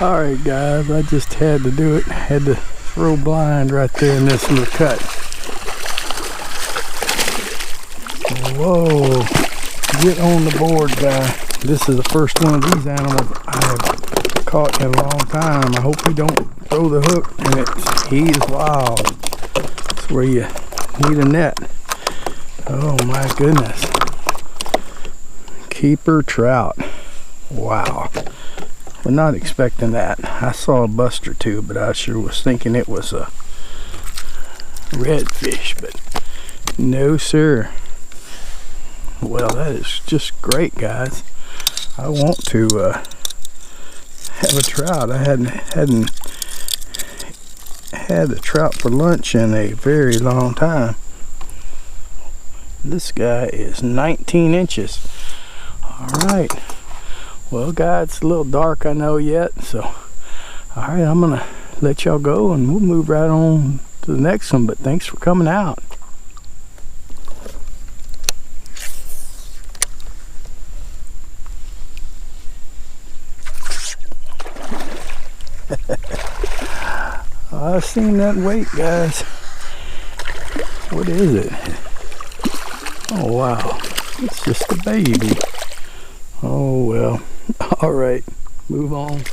Alright guys, I just had to do it. Had to throw blind right there in this little cut. Whoa. Get on the board, guy. This is the first one of these animals I have caught in a long time. I hope you don't throw the hook and he is wild. That's where you need a net. Oh my goodness. Keeper trout. Wow. We're not expecting that. I saw a bust or two, but I sure was thinking it was a redfish, but no sir. Well, that is just great, guys. I want to have a trout. I hadn't had a trout for lunch in a very long time. This guy is 19 inches. All right. Well, guys, it's a little dark, I know yet. So, all right, I'm gonna let y'all go, and we'll move right on to the next one. But thanks for coming out. I've seen that weight, guys. What is it? Oh wow, it's just a baby. Oh well. All right, move on.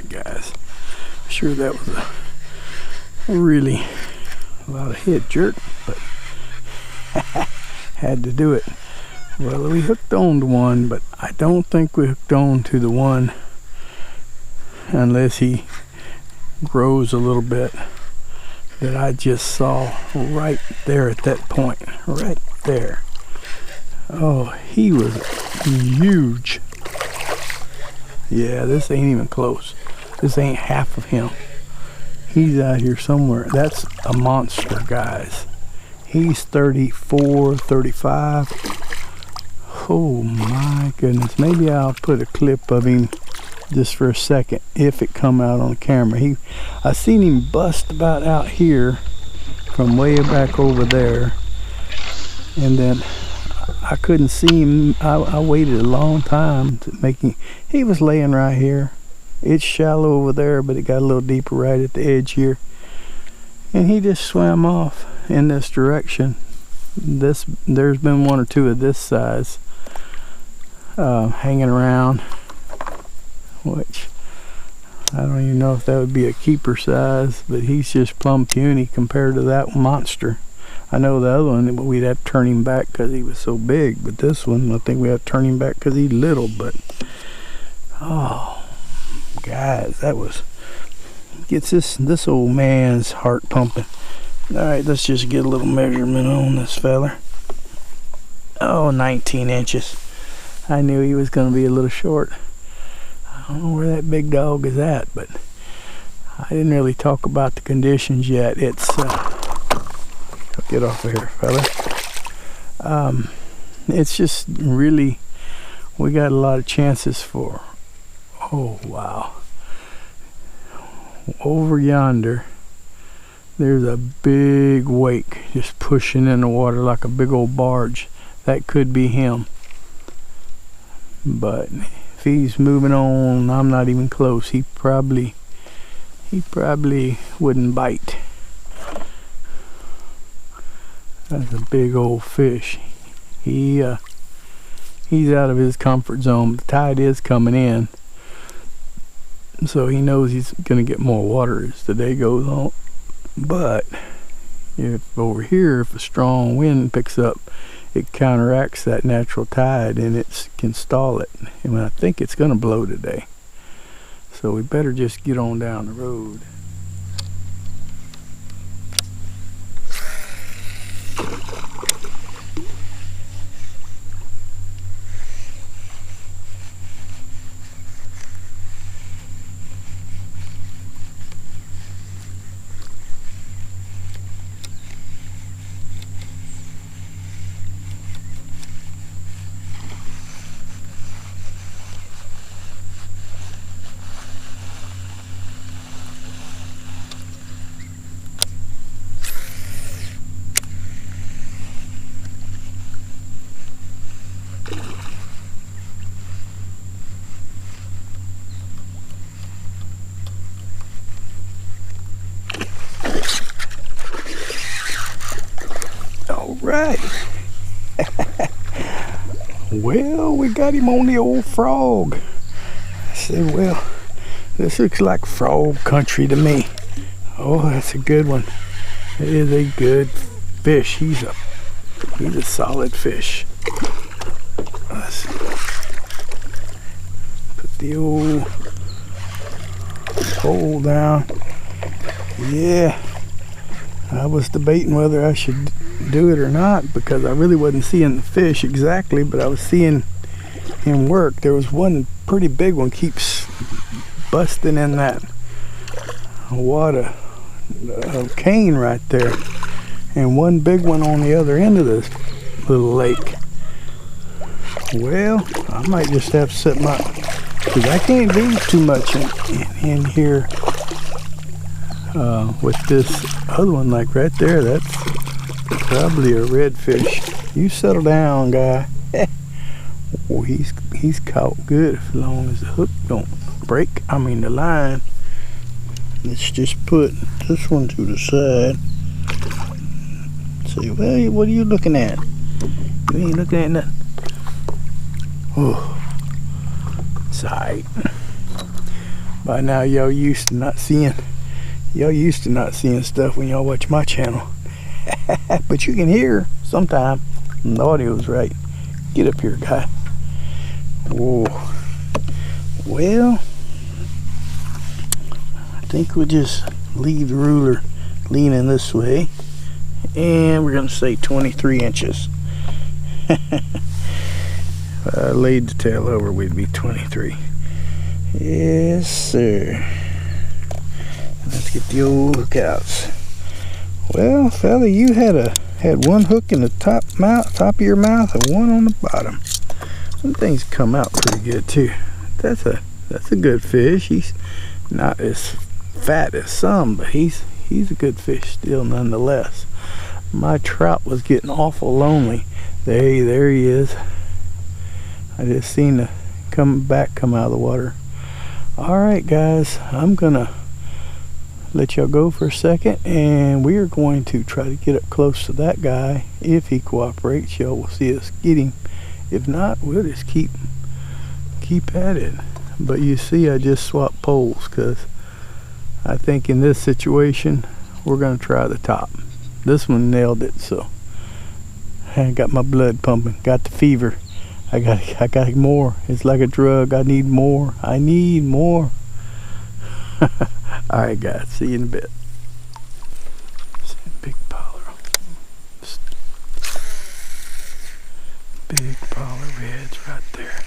Guys, sure that was a really a lot of hit jerk, but had to do it. Well, we hooked on to one, but I don't think we hooked on to the one unless he grows a little bit that I just saw right there at that point, right there. Oh, he was huge. Yeah, this ain't even close. This ain't half of him. He's out here somewhere. That's a monster, guys. He's 34, 35. Oh my goodness. Maybe I'll put a clip of him just for a second if it come out on camera. I seen him bust about out here from way back over there, and then I couldn't see him. I waited a long time to make him. He was laying right here. It's shallow over there, but it got a little deeper right at the edge here, and he just swam off in this direction. There's been one or two of this size hanging around, which I don't even know if that would be a keeper size, but he's just plumb puny compared to that monster. I know the other one we'd have to turn him back because he was so big, but this one I think we have to turn him back because he's little. But oh guys, that was gets this old man's heart pumping. All right, let's just get a little measurement on this feller. Oh, 19 inches. I knew he was going to be a little short. I don't know where that big dog is at, but I didn't really talk about the conditions yet. It's get off of here, fella. It's just really, we got a lot of chances for. Oh wow, over yonder there's a big wake just pushing in the water like a big old barge. That could be him, but if he's moving on, I'm not even close. He probably wouldn't bite. That's a big old fish. He's out of his comfort zone. The tide is coming in, so he knows he's going to get more water as the day goes on. But if over here, if a strong wind picks up, it counteracts that natural tide and it can stall it. And I think it's going to blow today, so we better just get on down the road. All right. Well, we got him on the old frog. I said, well, this looks like frog country to me. Oh, that's a good one. It is a good fish. He's a solid fish. Let's put the old pole down. Yeah, I was debating whether I should do it or not because I really wasn't seeing the fish exactly, but I was seeing him work. There was one pretty big one keeps busting in that water cane right there, and one big one on the other end of this little lake. Well, I might just have to set my, because I can't do too much in here with this other one. Like right there, that's probably a redfish. You settle down, guy. Oh, he's caught good as long as the hook don't break. I mean the line. Let's just put this one to the side. Say, well, what are you looking at? You ain't looking at nothing. Oh, it's alright. By now, y'all used to not seeing stuff when y'all watch my channel. But you can hear sometime. The audio's right. Get up here, guy. Whoa. Well, I think we'll just leave the ruler leaning this way, and we're gonna say 23 inches. If I laid the tail over, we'd be 23. Yes, sir. Let's get the old hook outs. Well, fella, you had one hook in the top of your mouth and one on the bottom. Some things come out pretty good too. That's a good fish. He's not as fat as some, but he's a good fish still nonetheless. My trout was getting awful lonely. There he is. I just seen the come out of the water. All right, guys, I'm gonna let y'all go for a second, and we are going to try to get up close to that guy. If he cooperates, y'all will see us get him. If not, we'll just keep at it. But you see, I just swapped poles because I think in this situation we're gonna try the top. This one nailed it, so I got my blood pumping, got the fever. I got more. It's like a drug. I need more. Alright, guys, see you in a bit. Big polyp reds right there.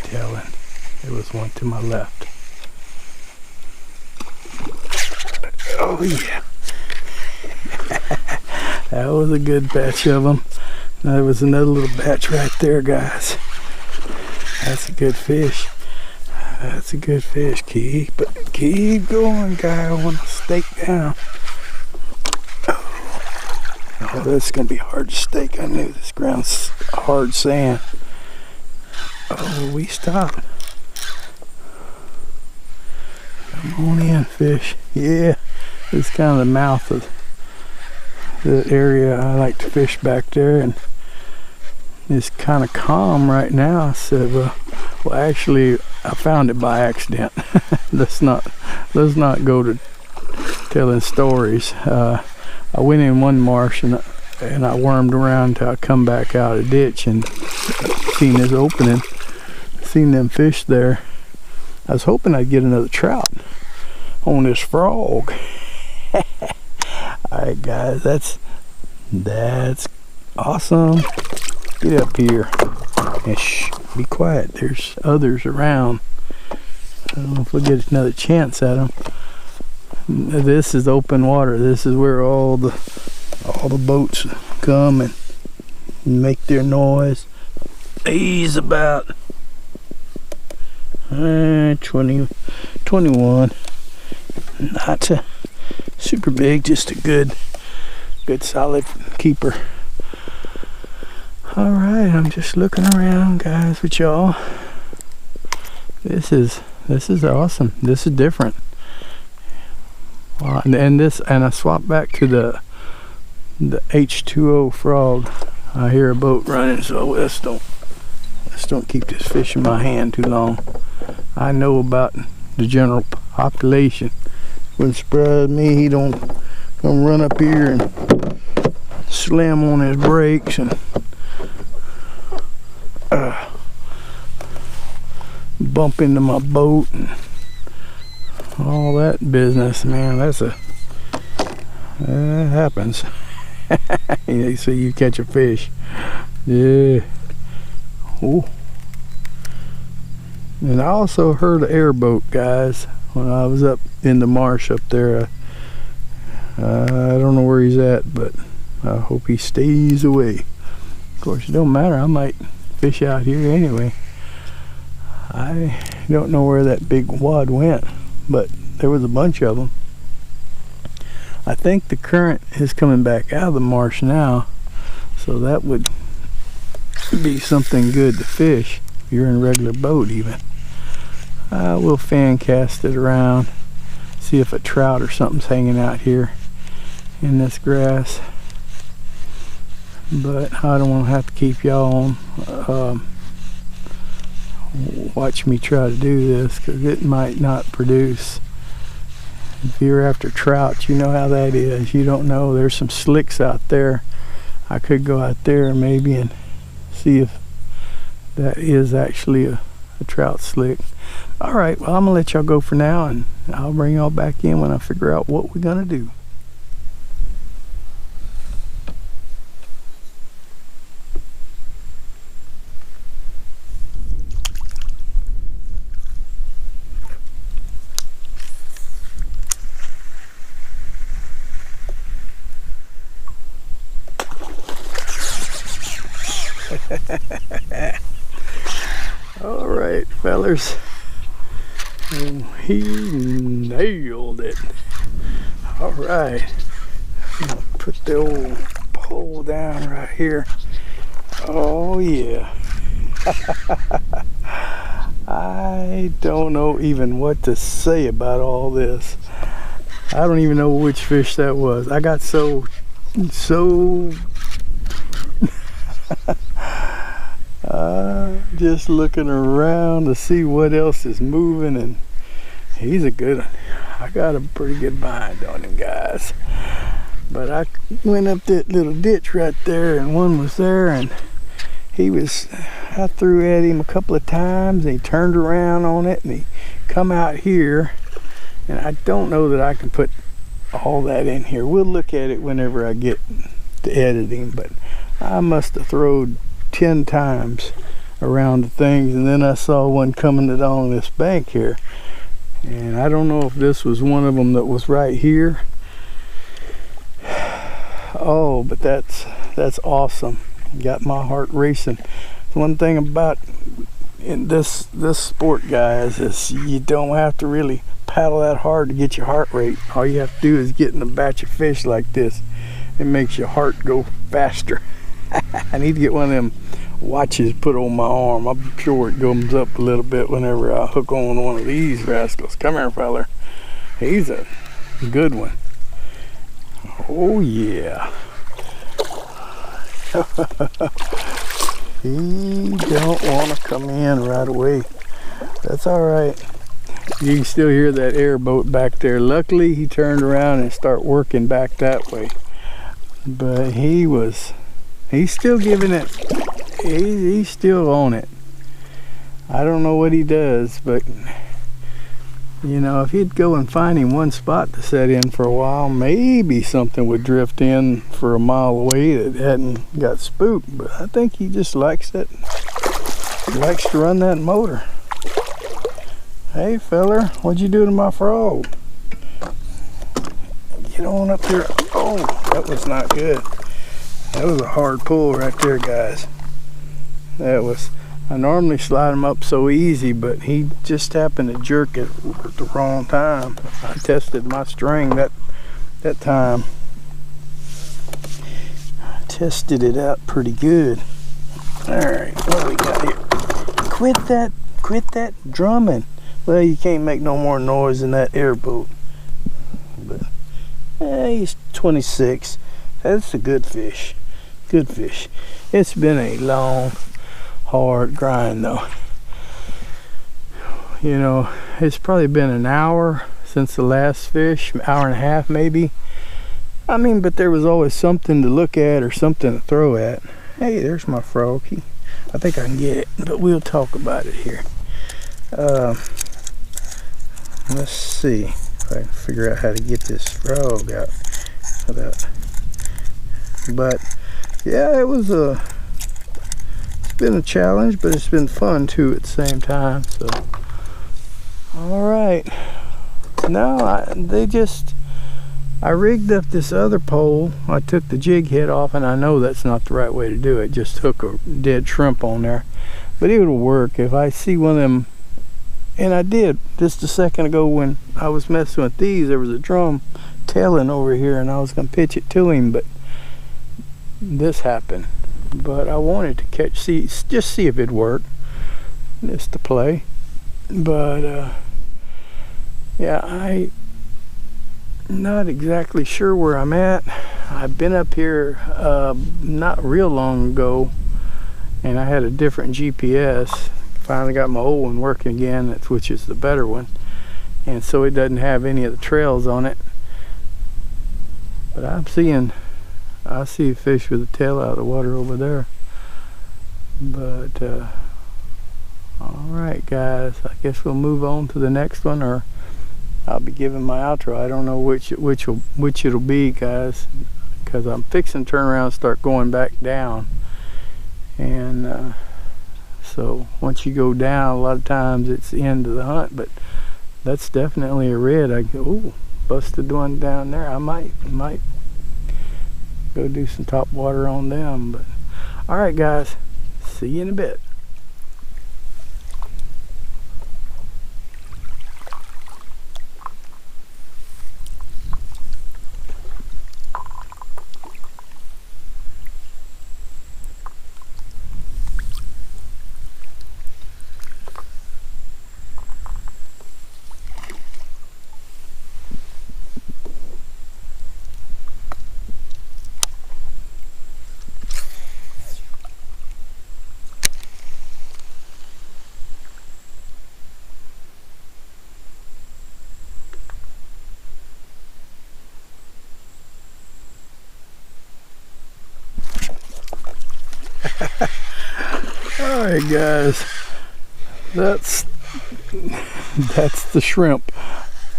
Telling. There was one to my left. Oh yeah. That was a good batch of them. There was another little batch right there, guys. That's a good fish. That's a good fish. Keep going, guy. I want to stake down. Oh, that's gonna be hard to stake. I knew this ground's hard sand. Oh, we stopped. Come on in, fish. Yeah, this is kind of the mouth of the area I like to fish back there, and it's kind of calm right now. I said, well, actually, I found it by accident. let's not go to telling stories. I went in one marsh and I wormed around till I come back out of the ditch and seen this opening, seen them fish there. I was hoping I'd get another trout on this frog. Alright, guys, that's awesome. Get up here and shh, be quiet. There's others around. I don't know if we'll get another chance at them. This is open water. This is where all the boats come and make their noise. He's about 20, 21. Not super big, just a good solid keeper. All right, I'm just looking around, guys, with y'all. This is awesome. This is different. And I swapped back to the H2O frog. I hear a boat running, so let's don't keep this fish in my hand too long. I know about the general population. Wouldn't surprise me he don't come run up here and slam on his brakes and bump into my boat and all that business, man. That happens. You see, you catch a fish. Yeah. Ooh. And I also heard an airboat, guys, when I was up in the marsh up there. I don't know where he's at, but I hope he stays away. Of course, it don't matter. I might fish out here anyway. I don't know where that big wad went, but there was a bunch of them. I think the current is coming back out of the marsh now, so that would be something good to fish if you're in a regular boat even. We'll fan cast it around, see if a trout or something's hanging out here in this grass. But I don't want to have to keep y'all on watch me try to do this, because it might not produce. If you're after trout, you know how that is. You don't know. There's some slicks out there. I could go out there maybe and see if that is actually a trout slick. All right, well, I'm gonna let y'all go for now, and I'll bring y'all back in when I figure out what we're gonna do. All right, fellers, he nailed it. All right, I'm gonna put the old pole down right here. Oh yeah. I don't know even what to say about all this. I don't even know which fish that was. I got so just looking around to see what else is moving, and he's a good one. I got a pretty good bind on him, guys. But I went up that little ditch right there, and one was there, and I threw at him a couple of times, and he turned around on it, and he come out here, and I don't know that I can put all that in here. We'll look at it whenever I get to editing, but I must have thrown 10 times around the things, and then I saw one coming along this bank here, and I don't know if this was one of them that was right here. Oh, but that's awesome. Got my heart racing. One thing about in this sport, guys, is you don't have to really paddle that hard to get your heart rate. All you have to do is get in a batch of fish like this. It makes your heart go faster. I need to get one of them watches put on my arm. I'm sure it goes up a little bit whenever I hook on one of these rascals. Come here, feller. He's a good one. Oh yeah. He don't want to come in right away. That's all right. You can still hear that airboat back there. Luckily, he turned around and started working back that way. But he's still giving it. He's still on it. I don't know what he does, but you know, if he'd go and find him one spot to set in for a while, maybe something would drift in for a mile away that hadn't got spooked. But I think he just likes it. He likes to run that motor. Hey feller, what'd you do to my frog? Get on up here. Oh, that was not good. That was a hard pull right there, guys. I normally slide him up so easy, but he just happened to jerk it at the wrong time. I tested my string that time. I tested it out pretty good. All right, what do we got here? Quit that drumming. Well, you can't make no more noise than that airboat. But he's 26. That's a good fish. Good fish. It's been a long, hard grind though. You know, it's probably been an hour since the last fish, hour and a half maybe. I mean, but there was always something to look at or something to throw at. Hey, there's my froggy. I think I can get it, but we'll talk about it here. Let's see if I can figure out how to get this frog out without. But yeah, it's been a challenge, but it's been fun too at the same time. So all right, now I rigged up this other pole. I took the jig head off, and I know that's not the right way to do it. Just hook a dead shrimp on there, but it'll work. If I see one of them, and I did just a second ago when I was messing with these, there was a drum tailing over here, and I was gonna pitch it to him, but this happened. But I wanted to just see if it'd work, just to play. But yeah, I'm not exactly sure where I'm at. I've been up here not real long ago, and I had a different GPS. Finally got my old one working again, which is the better one, and so it doesn't have any of the trails on it. But I see a fish with a tail out of the water over there. But all right, guys, I guess we'll move on to the next one, or I'll be giving my outro. I don't know which it'll be, guys, because I'm fixing to turn around and start going back down. And so once you go down, a lot of times it's the end of the hunt. But that's definitely a red. Ooh, busted one down there. I might go do some top water on them. But all right, guys, see you in a bit. Alright, guys, that's the shrimp,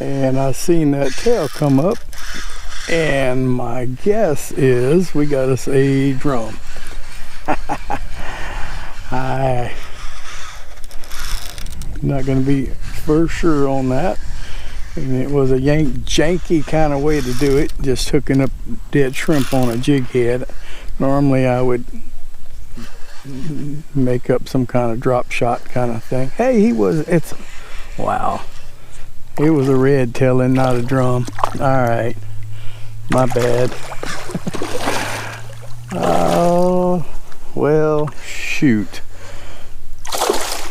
and I seen that tail come up, and my guess is we got us a drum. I'm not going to be for sure on that, and it was a janky kind of way to do it, just hooking up dead shrimp on a jig head. Normally I would make up some kind of drop shot kind of thing. Hey, wow, it was a red tailing, not a drum. All right, my bad. Oh well, shoot.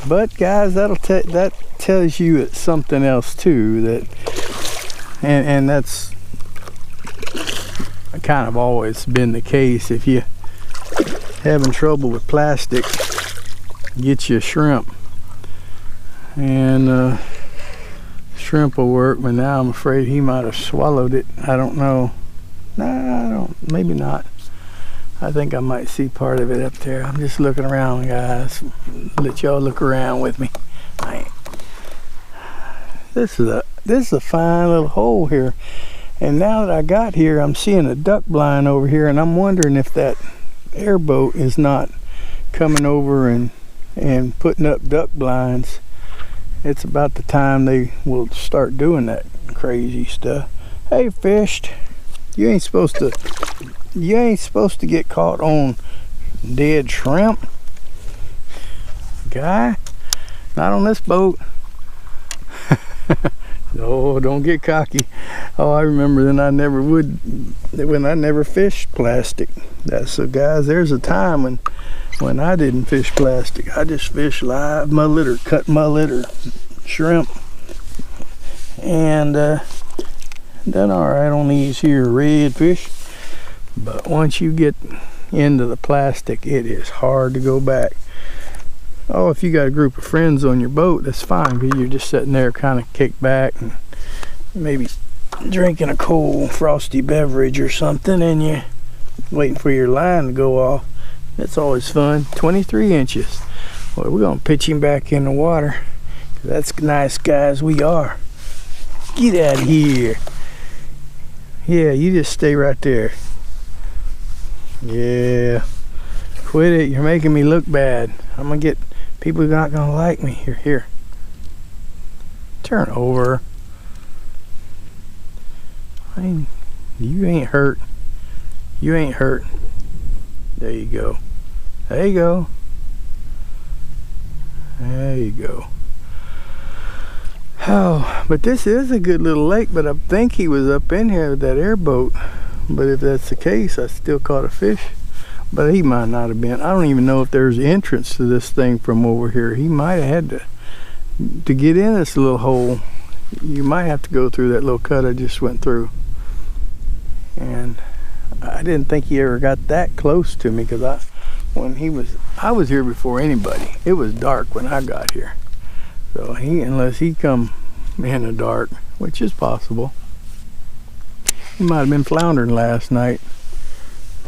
But guys, that tells you it's something else too, that and that's kind of always been the case. If you having trouble with plastic, get you a shrimp, and shrimp will work. But now I'm afraid he might have swallowed it. I don't know. Nah, I don't, maybe not. I think I might see part of it up there. I'm just looking around, guys. Let y'all look around with me. This is a fine little hole here, and now that I got here, I'm seeing a duck blind over here, and I'm wondering if that airboat is not coming over and putting up duck blinds. It's about the time they will start doing that crazy stuff. Hey, fished, you ain't supposed to get caught on dead shrimp, guy. Not on this boat. Oh, don't get cocky. Oh, I remember when I never fished plastic. So guys, there's a time when I didn't fish plastic. I just fished live mullet or cut mullet or shrimp, and done all right on these here redfish. But once you get into the plastic, it is hard to go back. Oh, if you got a group of friends on your boat, that's fine, because you're just sitting there kind of kicked back and maybe drinking a cold frosty beverage or something, and you're waiting for your line to go off. That's always fun. 23 inches. Well, we're gonna pitch him back in the water. That's nice guys we are. Get out of here. Yeah, you just stay right there. Yeah. Quit it. You're making me look bad. I'm gonna get people who are not gonna like me. Here. Turn over. You ain't hurt. You ain't hurt. There you go. There you go. There you go. Oh, but this is a good little lake, but I think he was up in here with that airboat. But if that's the case, I still caught a fish. But he might not have been. I don't even know if there's entrance to this thing from over here. He might have had to get in this little hole. You might have to go through that little cut I just went through. And I didn't think he ever got that close to me, because I was here before anybody. It was dark when I got here. So unless he come in the dark, which is possible. He might have been floundering last night.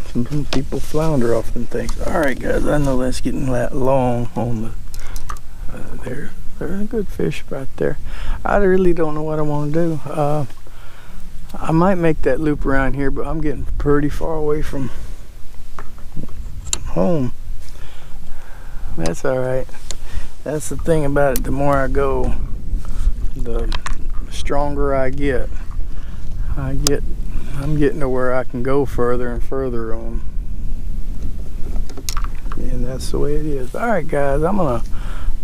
Some people flounder off them things. Alright guys, I know that's getting long on the there's a good fish right there. I really don't know what I want to do. I might make that loop around here, but I'm getting pretty far away from home. That's alright. That's the thing about it. The more I go, the stronger I get. I'm getting to where I can go further and further on. And that's the way it is. Alright guys, I'm gonna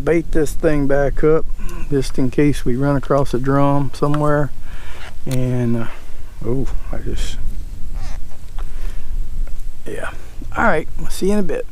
bait this thing back up just in case we run across a drum somewhere. And yeah. Alright, I'll see you in a bit.